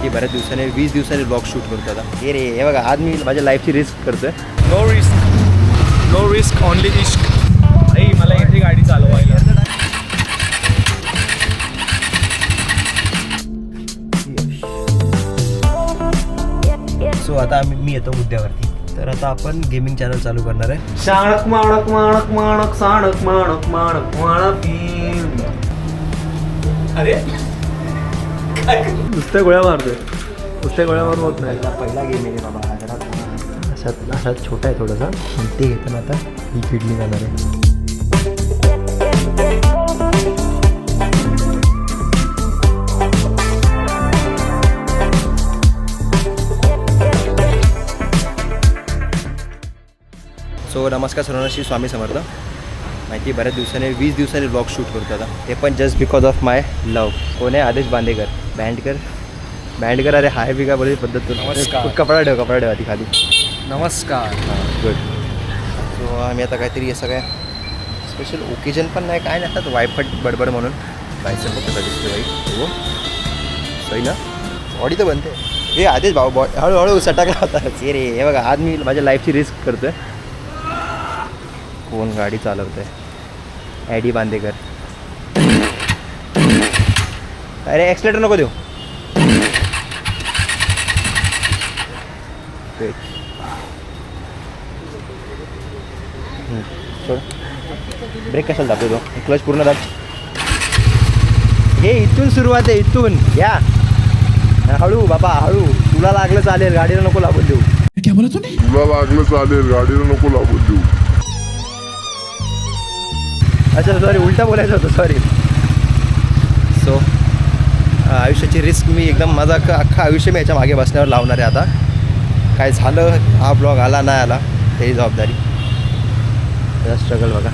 माहिती बऱ्याच दिवसाने 20 दिवसांनी ब्लॉग शूट करतो आता. हे बघा आज मी माझ्या लाईफची रिस्क करतोय. नो रिस्क ओनली इश्क. आई मला इथे गाडी चालवायला. सो आता मी येतो मुद्द्यावरती. तर आता आपण गेमिंग चॅनल चालू करणार आहे. शाणक माणक माणक माणक साणक माणक माणक माणकी. अरे नुसत्या गोळ्या मारतोय. नुसत्या गोळ्या मारून होत नाही. पहिला गेम आहे बाबा. असा छोटा आहे थोडासा. ते घेताना आता ही किडनी जाणार आहे. सो नमस्कार सर्वांना, श्री स्वामी समर्थ. माहिती बऱ्याच दिवसाने 20 दिवसांनी ब्लॉग शूट करतो आता. ते पण जस्ट बिकॉज ऑफ माय लव. कोण आहे? आदेश बांदेकर. बँडकर अरे हाय बी का बोलली पद्धत. नमस्कार. कपडा ठेव आधी खाली. नमस्कार. गुड. सो आम्ही आता काहीतरी असं काय स्पेशल ओकेजन पण नाही काय नाही, आता वायफट बडबड म्हणून बायचं फक्त दिसते बाई. हो सही ना, बॉडी तर बनते. हे आधीच भाऊ हळूहळू सटाकला होता. रे हे बघा आज मी माझ्या लाईफची रिस्क करतोय. कोण गाडी चालवतोय? ॲडी बांदेकर. अरे ॲक्सिलेटर नको देऊ. ब्रेक कशाला दाबतो तो? क्लच पूर्ण दाब. हे इथून सुरुवात आहे, इथून या. हळू बाबा हळू. तुला लागलं चालेल, गाडीला नको लागून देऊ. तुला लागलं चालेल, गाडीला नको लागून देऊ. अच्छा सॉरी, उलटा बोलायचं होतं, सॉरी. सो आयुष्याची रिस्क मी एकदम माझा अख्खा आयुष्य मी याच्या मागे बसण्यावर लावणार आहे आता. काय झालं, हा ब्लॉग आला नाही आला ही जबाबदारी. त्याचा स्ट्रगल बघा.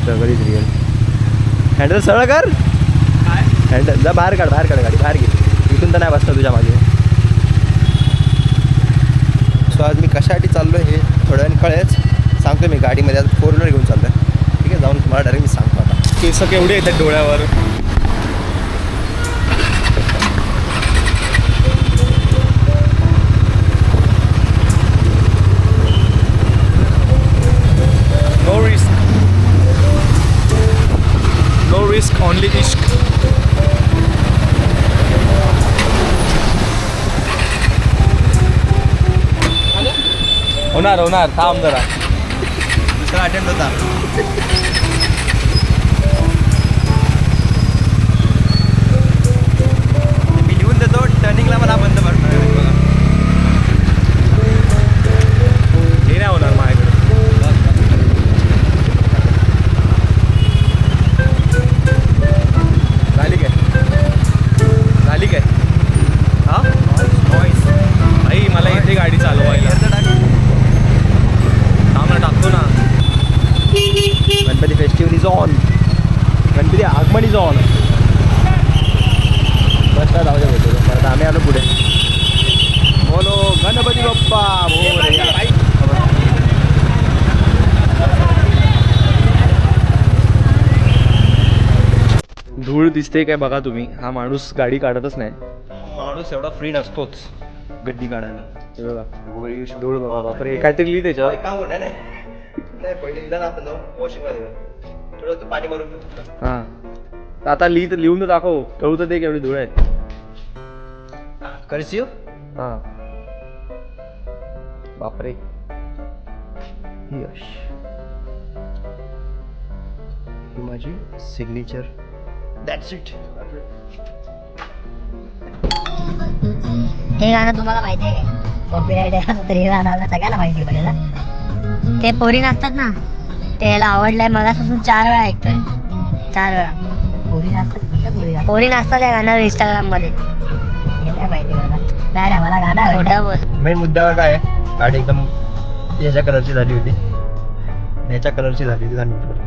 Struggle is real. हँडल सरळ कर. हँडल जा, बाहेर काढ गाडी बाहेर घे. इथून तर नाही बसणार तुझ्या मागे. सो आज मी कशासाठी चाललो आहे हे थोड्या वेळाने कळेच. सांगतो मी गाडीमध्ये आज 4 व्हीलर घेऊन चाललो आहे. ठीक आहे, जाऊन तुम्हाला डायरेक्ट मी सांगतो आता. केस केवढे येतात डोळ्यावर. नो रिस्क ओनली इश्क. होणार थांब जरा. दुसरा अटेम्प्ट होता. मी लिहून देतो टर्निंगला मला बंद पडणार आहे बघा. हे नाही होणार माझ्याकडे. झाली काय हा नॉईस. आई मला इथे गाडी चालवायला. टाकतो ना. Ganpati festival is on. Ganpati आगमन इज ऑन. बसला जाऊ द्या बोलतो. परत आम्ही आलो पुढे. बोलो गणपती बाप्पा मोरया. धूळ दिसते काय बघा तुम्ही. हा माणूस गाडी काढतच नाही. माणूस एवढा फ्री नसतोच गड्डी काढायला. हे बघा धूळ बघा. बापरे काहीतरी लिहित त्याच्यावर. काम होणार नाही पहिले एकदा आपण जाऊ वॉशिंगमध्ये थोडं पाणी मारून घेऊ. हा आता लिहून तर दाखव. कळू तर ते केवढी धूळ आहे. करसिव. हा बापरे. यश ही माझी सिग्नेचर. That's it. हे गाणं तुम्हाला माहिती आहे का? कॉपीराइट आहे तर हे गाणं सगळ्यांना माहिती आहे बघा. ते पोरी नसतात ना, त्याला आवडलंय मगापासून 4 वेळा ऐकतोय. 4 वेळा. पोरी नसतात त्या गाण्यावर इंस्टाग्राम मध्ये. माहिती बघा. नाही मला गाणं खोटं बोल. मेन मुद्द्यावर काय आहे, गाडी एकदम याच्या कलरची झाली होती. याच्या कलरची झाली होती आणि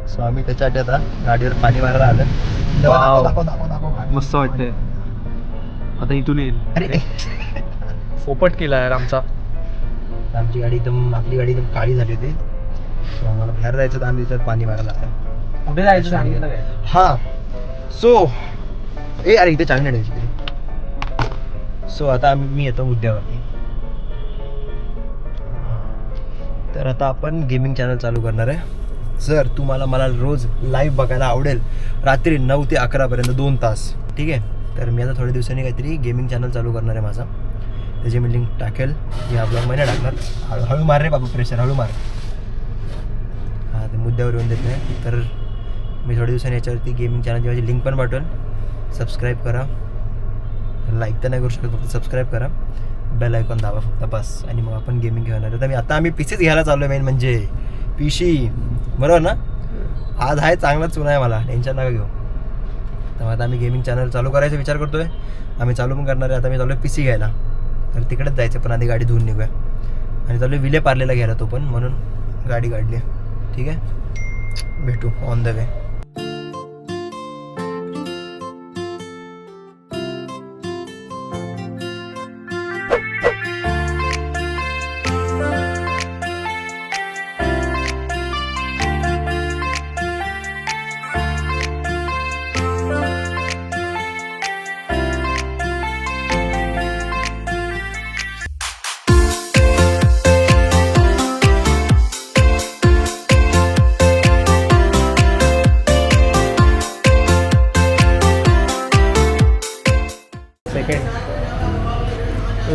सो आम्ही त्याच्यासाठी आता गाडीवर पाणी मारायला आलं. मस्त वाटतंय. आता इथून येईल. अरे पोपट केला यार आमचा. आपली गाडी एकदम काळी झाली होती. सो आम्हाला बाहेर जायचं तर आम्ही त्याच्यात पाणी मारायला आलं. कुठे जायचं सांगितलं काय? हां सो अरे इथे चांगली नाही सो आता मी येतो मुद्द्यावरती. तर आता आपण गेमिंग चॅनल चालू करणार आहे. जर तुम्हाला मला रोज लाईव्ह बघायला आवडेल रात्री 9 ते 11पर्यंत 2 तास, ठीक आहे, तर मी आता थोड्या दिवसांनी काहीतरी गेमिंग चॅनल चालू करणार आहे माझा. त्याची मी लिंक टाकेल, या ब्लॉगमध्ये टाकणार. हळू मार रे बाबू, प्रेशर हळू मार. हां ते मुद्द्यावर येऊन देत नाही. तर मी थोड्या दिवसांनी याच्यावरती गेमिंग चॅनलची माझी लिंक पण पाठवेल. सबस्क्राईब करा, लाईक तर नाही करू शकत, फक्त सबस्क्राईब करा, बेल आयकॉन दाबा फक्त बस, आणि मग आपण गेमिंग घेणार आहे. तर आम्ही पीसीच घ्यायला चाललो आहे. मेन म्हणजे पीसी, बरोबर ना? आज आहे चांगलाच चुना आहे, मला टेन्शन नका घेऊ. तर आता आम्ही गेमिंग चॅनल चालू करायचा विचार करतो आहे. आम्ही चालू पण करणार आहे. आता मी चालू आहे पी सी घ्यायला, तर तिकडेच जायचं, पण आधी गाडी धुवून निघूया. आणि चालू आहे विले पार्लेला घ्यायला तो पण, म्हणून गाडी काढली. ठीक आहे, भेटू on the way.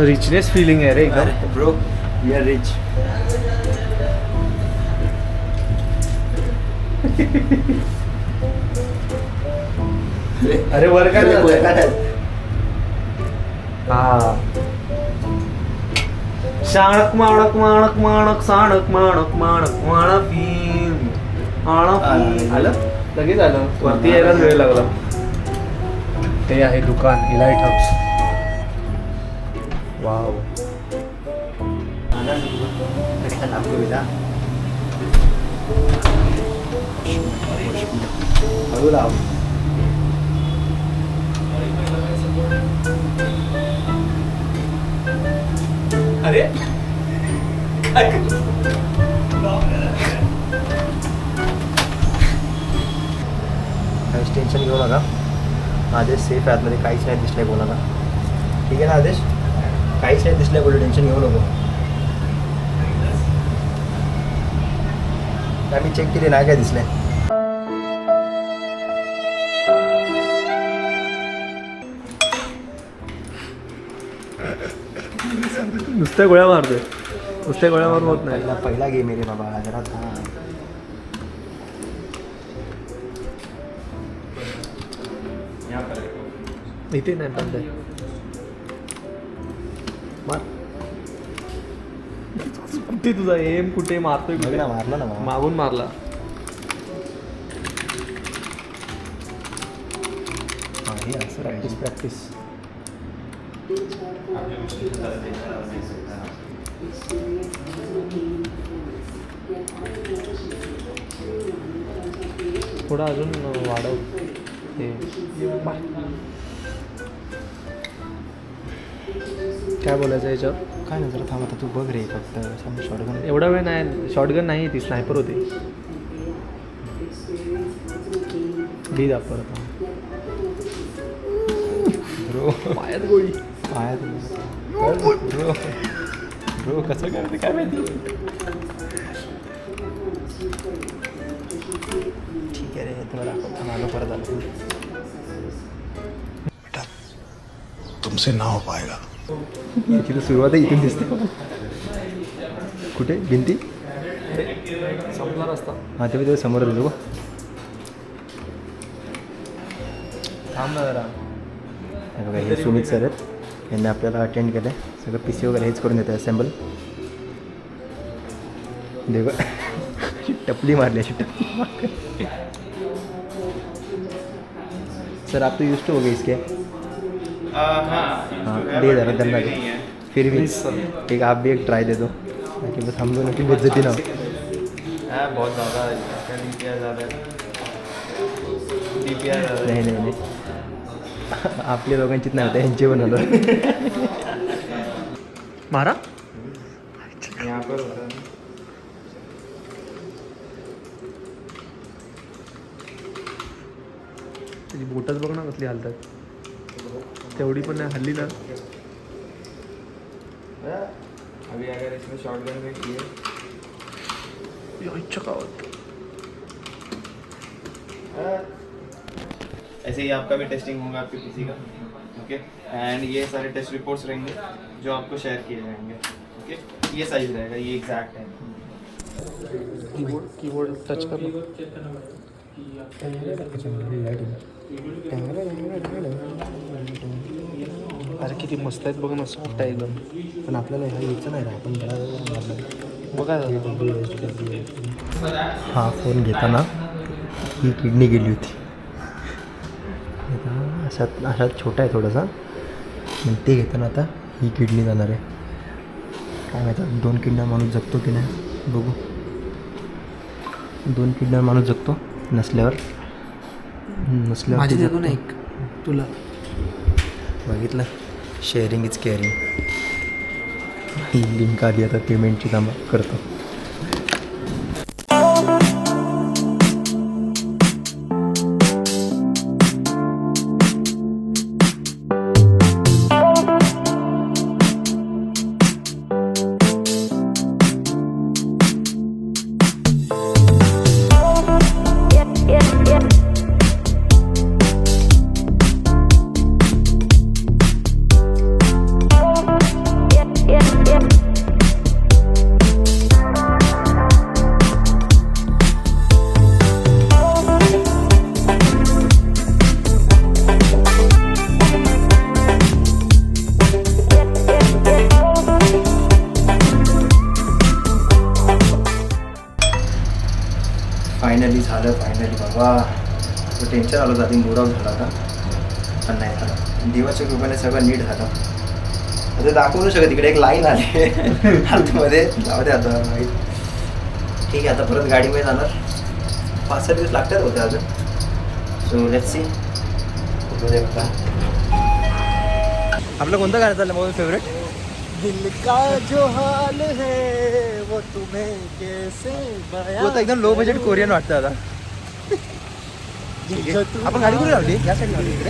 Richness filling आहे रे एकदम. Bro we are rich. अरे वर काय हा शाणक माणक माणक माणक साणक माणक माणक आलं लगेच आलं. वरती यायला वेळ लागला. ते आहे दुकान इलाइट हाऊस. वाव. हळू लाव. अरे टेन्शन घेऊ नका. आदेश सेफ आहे आतमध्ये, काहीच नाही दिसलंय कोणाला. ठीक आहे ना आदेश? काहीच नाही दिसलंय, बोलू टेन्शन घेऊ नको. आम्ही चेक केले, नाही काय दिसलंय. नुसत्या गोळ्या मारतोय. नुसत्या गोळ्या मारून होत नाही. पहिला गेम आहे रे बाबा, जरा इथे नाही बंद आहे. मार. कुठे तुझा एम कुठे मारतोय? कुठे मारला ना मागून मारला. हे असं प्रॅक्टिस प्रॅक्टिस. थोडं अजून वाढव ते. काय बोलायचं याच्यावर? काय नाही, जरा थांब आता, तू बघ रे फक्त. शॉटगन एवढा वेळ नाही. शॉटगन नाही, ती स्नायपर होती. डी दाब परत. ब्रो पायात गोळी. ब्रो ब्रो कसं करते काय माहिती. ठीक आहे रे, तुला दाखवतो. आलो परत आलो. बेटा तुमसे ना हो पाएगा. याची तर सुरुवात आहे, इथून दिसते. कुठे भिंती? संपला रस्ता. हां ते मी समोर दिलो. थांब ना जरा. हे बघा, हे सुमित सर आहेत. यांनी आपल्याला अटेंड केलं आहे. सगळं पी सी वगैरे हेच करून देतं असेंबल. देव टपली मारली अशी टपली. सर आप तो यूज टू हो गए इसके. हाँ दे जरा करना दे. फिर भी एक आप भी एक ट्राई दे दो, ताकि बस हम दोनों की बेइज्जती ना हो. बहुत ज़्यादा नहीं नहीं नहीं, आपल्या दोघांचीच नाही होतं, यांची बनवलं. मारा. यहाँ पर त्याची बोटच बघ ना कसली हालतात. तेवढी पण नाही हल्ली ना. अभी अगर इसमें शॉटगन में किए इच्छा का होत. ऐसे ही आपका भी टेस्टिंग होगा आपके पीसी का. ओके एंड ये सारे टेस्ट रिपोर्ट्स रहेंगे जो आपको शेयर किए जाएंगे. ओके ये साइज रहेगा, ये एग्जैक्ट है. कीबोर्ड टच कर. अरे किती मस्त आहेत बघ ना. सॉफ्ट आहे एकदम. पण आपल्याला ह्या यायचं नाही रे. आपण बघा हा फोन घेताना ही किडनी गेली होती. अशा छोटा आहे थोडासा. पण ते घेताना आता ही किडनी जाणार आहे. काय माहिती 2 किडन्या माणूस जगतो की नाही बघू. 2 किडन्या माणूस जगतो नसल्यावर माझी देतो ना एक तुला. बघितलं शेअरिंग इज केअरिंग. ही लिंक आली आता पेमेंटची कामं करतो. फायनली बाबा. तो टेन्शन आलं होतं आधी. मूड ऑफ झाला होता पण नाही झालं. देवाच्या कृपेने सगळं नीट झालं. आता दाखवू नाही शकत. तिकडे एक लाईन आली आतमध्ये. जाऊ दे आता. ठीक आहे आता परत गाडीमध्ये जाणार. 5-6 दिवस लागतात होते अजून. So let's see. आपलं कोणतं गाणं चाललं माझं फेवरेट? दिल का जो हाल है वो तुम्हें कैसे बयां. तो एकदम लो बजेट कोरियन वाटतं आता. आपण गाडी कुठे लावली? या साईड लावली इकडे.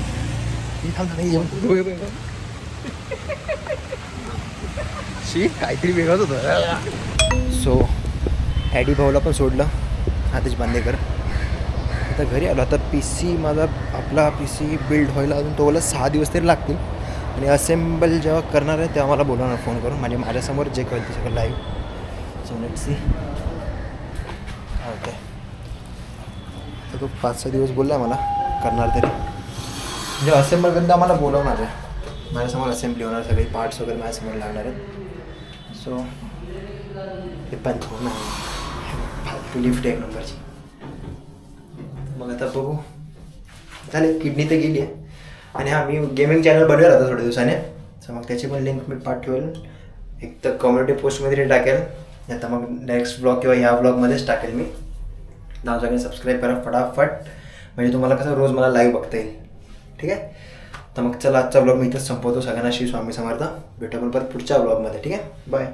शी काहीतरी वेगळंच होतं. सो ॲडी भाऊला पण सोडलं. आदेश बांदेकर. आता घरी आलो. आता PC माझा आपला PC बिल्ड व्हायला अजून तो 6 दिवस तरी लागतील. आणि असेंबल जेव्हा करणार आहे तेव्हा मला बोलवणार फोन करून. म्हणजे माझ्यासमोर जे कळेल ते सगळं लाईव्ह. सो लेट्स सी काय होतं. तर तो 5-6 दिवस बोलला मला करणार तरी. म्हणजे असेंबल करता आम्हाला बोलवणार आहे. माझ्यासमोर असेंब्ली होणार. सगळे पार्ट्स वगैरे माझ्यासमोर लागणार आहेत. सो हे पण फालतू लिफ्ट 1 नंबरची. मग आता बघू. झाले किडनी तर गेली आहे. आणि हां मी गेमिंग चॅनल बनवेल आता थोड्या दिवसाने. तर मग त्याची पण लिंक मी पाठवेल. एक तर कम्युनिटी पोस्टमध्ये टाकेल. आता मग नेक्स्ट ब्लॉग किंवा ह्या ब्लॉगमध्येच टाकेल मी. सगळ्यांनी सबस्क्राईब करा फटाफट. म्हणजे तुम्हाला कसं रोज मला लाईव्ह बघता येईल. ठीक आहे. तर मग चला आजचा ब्लॉग मी इथंच संपवतो. सगळ्यांना श्री स्वामी समर्थ. भेटू आपण परत पुढच्या ब्लॉगमध्ये. ठीक आहे. बाय.